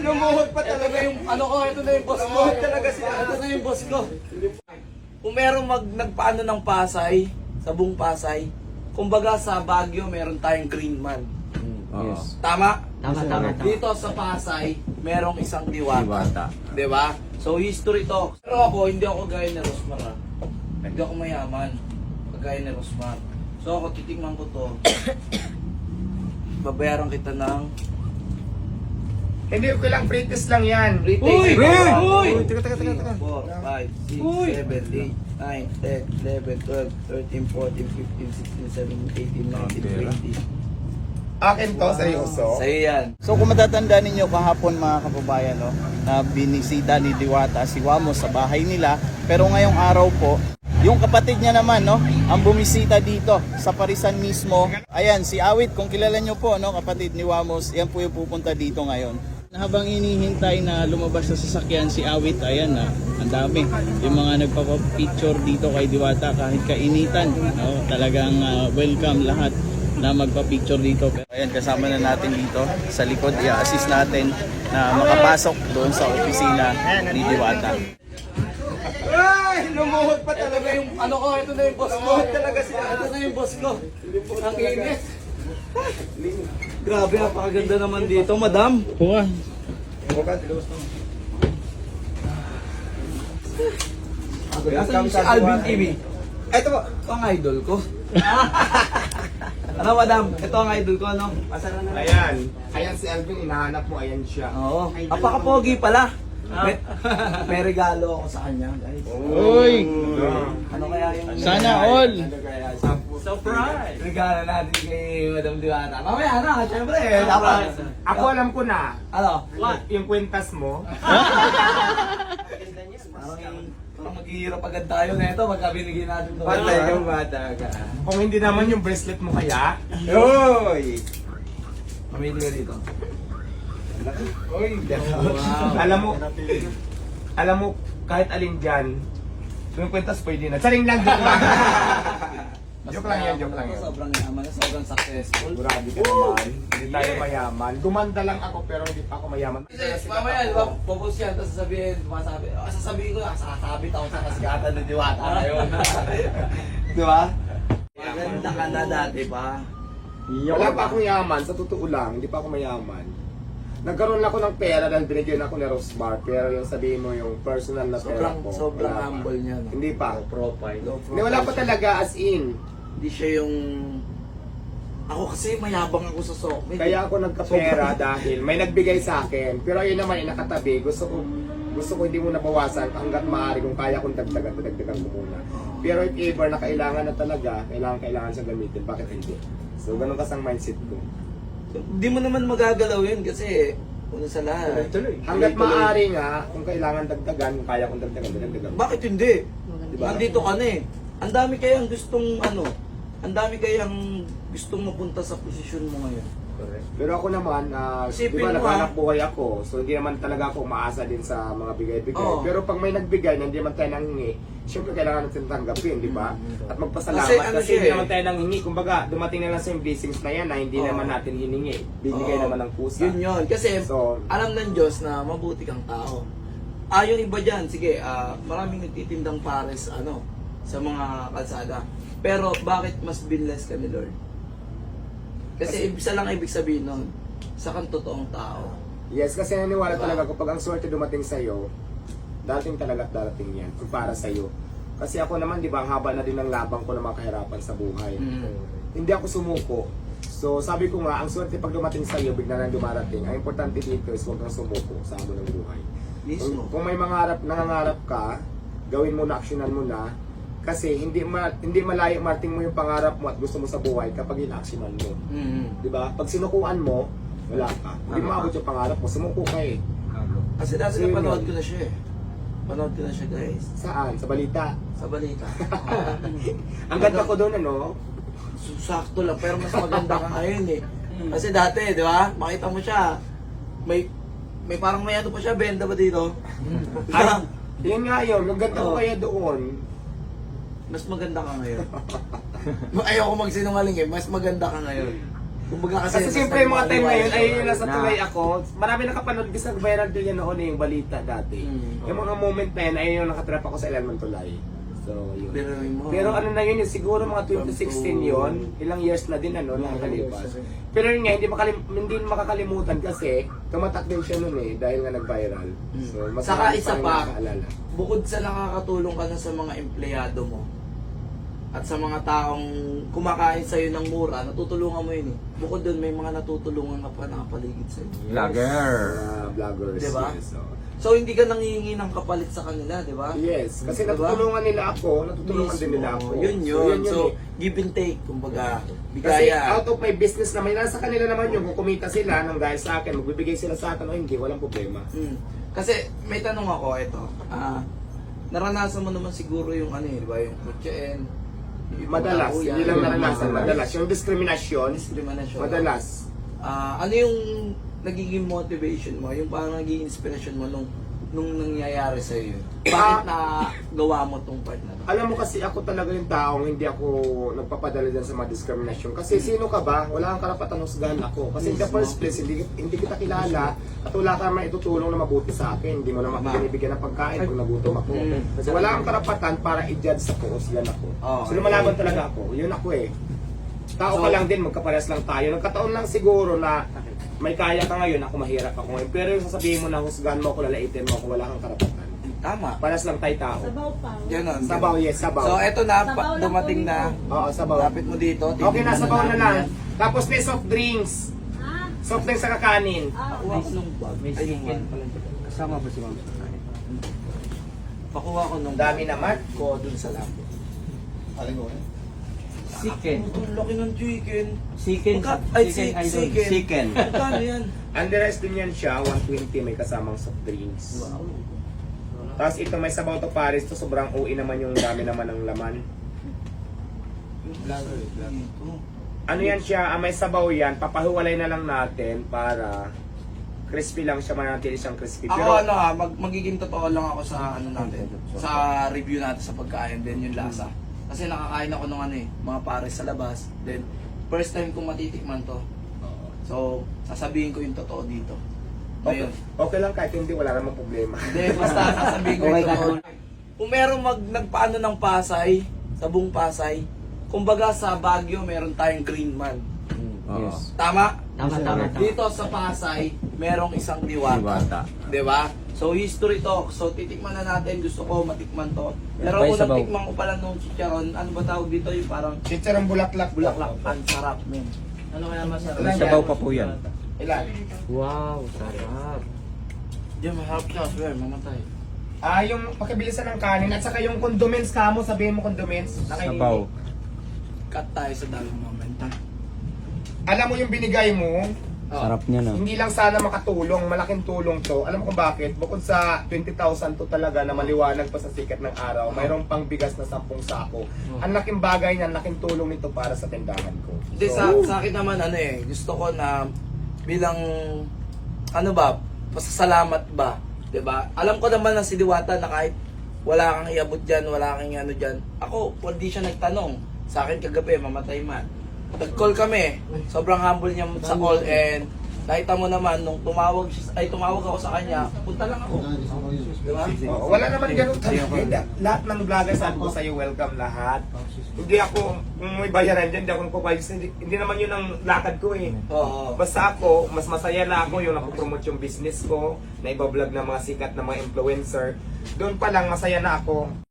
lumuhod pa talaga yung ano ko, ito na yung boss ko. Talaga siya. Ito na yung boss ko. Kung merong nagpaano ng Pasay, sa buong Pasay, kumbaga sa Baguio meron tayong green man. Yes. Tama? Tama. Dito sa Pasay, merong isang diwata. Diba? So history to. Pero ako, hindi ako gaya ni Rosmar. Hindi ako mayaman. Kagaya ni Rosmar. So ako, titignan ko to. Babayaran kita ng Hindi ko lang pretest lang yan. retake. Uy! Uy! Teka. 4, 5, 6, 7, 8, 9, 10, 11, 12, 13, 14, 15, 16, 17, 18, 19, 20. Akin to, seryoso. Sa'yo yan. So kung matatanda ninyo kahapon mga kababayan, no, na binisita ni Diwata si Wamos sa bahay nila, pero ngayong araw po, yung kapatid niya naman, no, ang bumisita dito sa Parisan mismo. Ayan, si Awit, kung kilala nyo po, no, kapatid ni Wamos, yan po yung pupunta dito ngayon. Habang inihintay na lumabas sa sasakyan si Awit, ayan na, ang dami. Yung mga nagpapapicture dito kay Diwata kahit kainitan, no, talagang welcome lahat na magpa-picture dito. Ayan, kasama na natin dito sa likod, i-assist natin na makapasok doon sa opisina ni Diwata. Ay! Lumuhod pa talaga yung ano ko, ito na yung boss ko. Talaga siya. Ito na yung boss ko. Ang init. Grabe, napakaganda naman dito, madam. Kuha. Asan si Alvin TV? Ito po, ito ang idol ko. Ano, madam? Ito ang idol ko, ano? Pasara na. Ayan si Alvin, hinahanap mo, ayan siya. Oo. Apaka-pogi pala. May regalo ako sa kanya, guys. Uy! Ano kaya yung... Sana all! Ano kaya? Surprise! Regalo natin kay Madam Diwata. Mamaya na, syempre. Dapat. Ako alam ko na. Ano? Yung kwentas mo. Parang maghihirap agad tayo na ito pagka binigyan natin ito. Patay yung bata ka. Kung hindi naman yung bracelet mo kaya. Yoy! Pamili ka dito. Uy, Wow. alam mo, kahit alin dyan, yung kwentas pwede na. Saring lang, joke lang. Joke lang yan. Sobrang yaman, sobrang successful. Grabe ka naman. Hindi tayo mayaman. Gumanda lang ako pero hindi pa ako mayaman. Kasi mamaya, di ba, popost yan, tapos sasabihin ko, sasabit ako sa kasigatan ng Diwata ngayon. Di ba? Maganda ka na dati pa. Wala pa akong yaman, sa totoo lang, hindi pa ako mayaman. Nagkaroon ako ng pera dahil binigyan ako ni Rosmar, pero yung sabihin mo yung personal na pera ko. Sobrang wala pa. humble niya. No? Hindi pa. Profile. Hindi, wala pa talaga as in. Hindi siya yung... Ako kasi mayabang ako sa sok. Kaya ako nagkapera dahil may nagbigay sa akin. Pero ayun naman, nakatabi. Gusto ko hindi mo nabawasan hanggat maaari kung kaya kong dagdagan ko muna. Pero if ever na kailangan na talaga, kailangan siya gamitin. Bakit hindi? So, ganun kasang mindset ko. Hindi mo naman magagalaw yun kasi una sa lahat. Hanggat maaari nga, kung kailangan dagdagan, kung kaya kong dagdagan. Bakit hindi? Diba? Nandito ka na eh. Ang dami kayang gustong ang dami kayang gustong mapunta sa posisyon mo ngayon. Pero ako naman, di Isipin ba mo, naghanap buhay ako, so hindi naman talaga ako umaasa din sa mga bigay-bigay. Oo. Pero pag may nagbigay na hindi naman tayo nanghingi, syempre kailangan natin tanggapin, di ba? At magpasalamat Kasi kasi, ano siya hindi eh. naman tayo nanghingi. Kumbaga, dumating na lang sa yung blessings na yan na hindi Oo. naman natin hiningi. Binigay Oo. naman ng pusa. Yun. Kasi So, alam ng Diyos na mabuti kang tao. Yung iba dyan, sige, maraming nagtitindang pares sa mga kalsada. Pero bakit mas binless ka ni Lord? Kasi isa lang ibig sabihin nun, sa kang totoong tao. yes, kasi naniwala Diba? talaga kapag ang swerte dumating sa'yo, dating talaga at darating yan, kung para sa'yo. Kasi ako naman, di ba, ang haba na din ng labang ko ng mga kahirapan sa buhay. Hindi ako sumuko. So, sabi ko nga, ang swerte pag dumating sa'yo, bigla nang dumarating. Ang importante dito is huwag kang sumuko sa amo ng buhay. Mismo. Kung may nangangarap ka, gawin mo na, aksyonan mo na. Kasi hindi malayo marting mo yung pangarap mo at gusto mo sa buhay kapag in-actionan mo. Di ba? Pag sinukuan mo, wala ka. Hindi mo abot yung pangarap mo, sumuko ka eh. Kasi dati Sino napanood yun? ko na siya eh. Panood ko na siya guys. Saan? Sa balita. Sa balita. Ang ganda ko doon, ano? Sakto lang, pero mas maganda ka ngayon eh. Kasi dati, di ba? Makita mo siya. May parang may ano pa siya, benda ba dito? Ay, yun nga yun. Ang ganda ko Oo. kaya doon. Mas maganda ka ngayon. Ayoko magsinungaling eh, mas maganda ka ngayon. Kumbaga Kasi siyempre yung mga time na yun, ay yung nasa tulay ako, marami nakapanood kasi nag-viral din yan noon yung balita dati. Yung mga moment na yun, ay yung nakatrap ako sa Ilan Tulay. So, yun. Pero ano na yun, siguro mga 2016 yun, ilang years na din nakakalipas. Pero yun nga, hindi makakalimutan kasi tumatak din siya noon dahil nga nag-viral. So, mas Saka marami isa rin pa, nakaalala. bukod sa nakakatulong ka na sa mga empleyado mo, at sa mga taong kumakain sa'yo ng mura, natutulungan mo yun eh. Bukod doon, may mga natutulungan ka pa nakapaligid sa'yo. Vlogger. Mga vloggers. Diba? Yes, so. So, hindi ka nangihingi ng kapalit sa kanila, di ba? Yes, kasi Diba? natutulungan nila ako, natutulungan din nila ako. Yun So, yun. So, eh. give and take, kumbaga, Kasi bigaya. out of my business naman, nasa kanila naman yung kung kumita sila ng dahil sa akin, magbibigay sila sa akin o hindi, walang problema. Kasi, may tanong ako, ito. Naranasan mo naman siguro yung ano di ba? Yung kutsain. Madalas, hindi lang naranasan, madalas. Yung diskriminasyon, Diskriminasyon. madalas. Ano yung nagiging motivation mo? Yung parang nagiging inspiration mo nung nangyayari sa iyo? Bakit na gawa mo tong part na to? Alam mo kasi ako talaga yung taong hindi ako nagpapadala dyan sa mga diskriminasyon. Kasi sino ka ba? Wala kang karapatan husgahan ako. Kasi in the first place, hindi kita kilala at wala kang maitutulong na mabuti sa akin. Hindi mo naman binibigyan ng pagkain kung nagutom ako. Kasi wala kang karapatan para i-judge ako o siyan ako. So lumalaban talaga ako. Yun ako eh. Tao ka lang din, magkaparehas lang tayo. Nagkataon lang siguro na may kaya ka ngayon, ako mahirap ako ngayon. Pero yung sasabihin mo na husgahan mo ako, lalaitin mo ako, wala kang karapatan. Tama. Parehas lang tayo tao. Sabaw pa. Ganon. Sabaw, yes, sabaw. So, eto na, Sabaw lang dumating po na. Oo, sabaw. Lapit mo dito. Okay na, titignan sabaw na natin lang. yan. Tapos may soft drinks. Ha? Soft drinks sa kakanin. Pakuha ko nung bag. Ay, yung bag pala. Kasama ba si Ma'am Sakay? Pakuha ko nung Dami naman. ko dun sa labo. Chicken. Ang laki ng chicken. Chicken. Ay, Chicken. chicken. Chicken. Magkano yan? Underice din yan siya, 120 may kasamang soft drinks. Wow. Tapos ito may sabaw to Paris to, sobrang OA naman yung dami naman ng laman. Ito. Ano yan siya, may sabaw yan, papahiwalay na lang natin para crispy lang siya, manatili siyang crispy. Ako magiging totoo lang ako sa ano natin, sa review natin sa pagkain, then yung lasa. Kasi nakakain ako ng mga pares sa labas. Then, first time kong matitikman to. So, sasabihin ko yung totoo dito. okay, Ngayon. okay lang kahit hindi, wala namang problema. Hindi, basta sasabihin ko yung totoo. Kung meron nagpaano ng Pasay, sa buong Pasay, kumbaga sa Baguio, meron tayong green man. Yes. Tama? Tama. Dito sa Pasay, merong isang diwata. Diba? So, history to. So, titikman na natin. Gusto ko matikman to. Pero May unang sabaw. tikman ko pala nung chicharon, ano ba tawag dito? Yung parang Chicharong bulaklak. bulaklak. Ang sarap, men. Ano kaya masarap? May sabaw pa po yan. Ilan? Wow, sarap. Diyan, maharap siya. Swear, mamatay. Yung pakibilisan ng kanin at saka yung condiments kamo, sabihin mo condiments. Sabaw. Cut tayo sa dalawang moment. Ha? Alam mo yung binigay mo, Sarap niya na. hindi lang sana makatulong, malaking tulong to. Alam mo kung bakit? Bukod sa 20,000 to talaga na maliwanag pa sa sikat ng araw, mayroong pang bigas na 10 sako. Ang laking bagay niyan, laking tulong nito para sa tindahan ko. Hindi, sa akin naman, gusto ko na bilang, pasasalamat ba? Diba? Alam ko naman na si Diwata na kahit wala kang iabot dyan, wala kang ano dyan. Ako, hindi siya nagtanong. Sa akin kagabi, mamatay man. Nag-call kami. Sobrang humble niya sa call and nakita mo naman, nung tumawag ako sa kanya, punta lang ako. Diba? Oo, wala naman ganun talaga. Lahat ng vlogger sabi ko sa'yo, welcome lahat. Hindi ako, kung may bayaran dyan, hindi ako nagpapalit. Hindi naman yun ang lakad ko eh. Oo. Basta ako, mas masaya na ako yung napopromote yung business ko, na ibablog ng mga sikat na mga influencer. Doon pa lang masaya na ako.